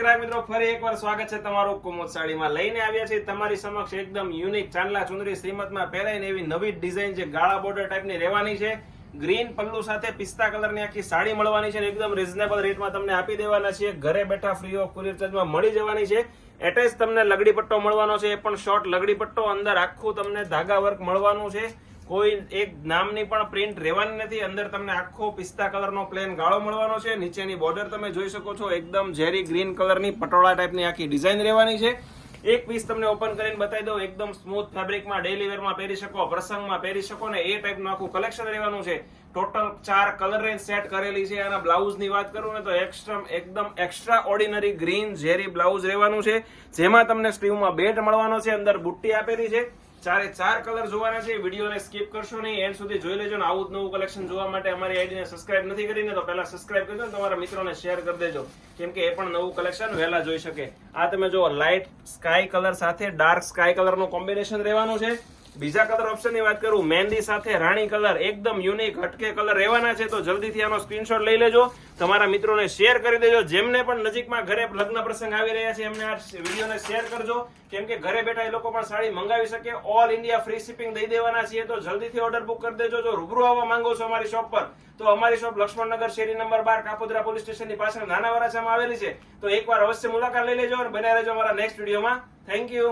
ગ્રાહક મિત્રો, ફરી એકવાર સ્વાગત છે તમારું કુમુદ સાડીમાં. લઈને આવ્યા છે તમારી સમક્ષ એકદમ યુનિક ચાંદલા ચુંદરી શ્રીમતમાં પહેરાઈને એવી નવી ડિઝાઇન છે. ગાળા બોર્ડર ટાઈપની રહેવાની છે. ગ્રીન પલ્લુ સાથે પિસ્તા કલરની આખી સાડી મળવાની છે. એકદમ રીઝનેબલ રેટમાં તમને આપી દેવાના છે. ઘરે બેઠા ફ્રી ઓફ કુરિયર ચાર્જમાં મળી જવાની છે. એટેચ તમને લગડી પટ્ટો મળવાનો છે, એ પણ શોર્ટ લગડી પટ્ટો. અંદર આખું તમને ધાગા વર્ક મળવાનું છે. કોઈ એક નામની પણ પ્રિન્ટ રહેવાની નથી. અંદર તમને આખો પિસ્તા કલરનો પ્લેન ગાળો મળવાનો છે. નીચેની બોર્ડર તમે જોઈ શકો છો, એકદમ ઝેરી ગ્રીન કલરની પટોળા ટાઈપની આખી ડિઝાઇન રહેવાની છે. એક પીસ તમને ઓપન કરીને બતાવી દઉં. એકદમ સ્મૂથ ફેબ્રિકમાં ડેલી વેરમાં પહેરી શકો, પ્રસંગમાં પહેરી શકો ને એ ટાઈપનું આખું કલેક્શન રહેવાનું છે. ટોટલ 4 કલર રેન્જ સેટ કરેલી છે. આના બ્લાઉઝની વાત કરું ને તો એકદમ એક્સ્ટ્રા ઓર્ડિનરી ગ્રીન ઝેરી બ્લાઉઝ રહેવાનું છે, જેમાં તમને સ્લીવમાં બેલ્ટ મળવાનો છે. અંદર બુટ્ટી આપેલી છે. 4 કલર જોવાના છે. વિડીયોને સ્કીપ કરશો નહીં, એન્ડ સુધી જોઈ લેજો. આવું જ નવું કલેક્શન જોવા માટે અમારી આઈડીને સબસ્ક્રાઇબ નથી કરીને તો પહેલા સબસ્ક્રાઇબ કરજો ને તમારા મિત્રોને શેર કરી દેજો, કેમ કે એ પણ નવું કલેક્શન વહેલા જોઈ શકે. આ તમે જો લાઇટ સ્કાય કલર સાથે ડાર્ક સ્કાય કલરનું કોમ્બિનેશન રહેવાનું છે. બીજા કલર ઓપ્શનની વાત કરું, મહેંદી સાથે રાણી કલર, એકદમ યુનિક હટકે કલર રહેવાના છે. તો જલ્દીથી આનો સ્ક્રીનશોટ લઈ લેજો, તમારા મિત્રોને શેર કરી દેજો. જેમને પણ નજીકમાં ઘરે લગ્ન પ્રસંગ આવી રહ્યા છે એમને આ વિડીયોને શેર કરજો, કેમ કે ઘરે બેઠા એ લોકો પણ સાડી મંગાવી શકે. ઓલ ઇન્ડિયા ફ્રી શિપિંગ દઈ દેવાના છીએ. તો જલ્દીથી ઓર્ડર બુક કરી દેજો. જો રૂબરૂ આવવા માંગો છો અમારી શોપ પર, તો અમારી શોપ લક્ષ્મણનગર શેરી નંબર 12 કાપોદ્રા પોલીસ સ્ટેશનની પાછળ નાના વરાછામાં આવેલી છે. તો એકવાર અવશ્ય મુલાકાત લઈ લેજો અને બન્યા રહેજો અમારા નેક્સ્ટ વિડીયોમાં. Thank you.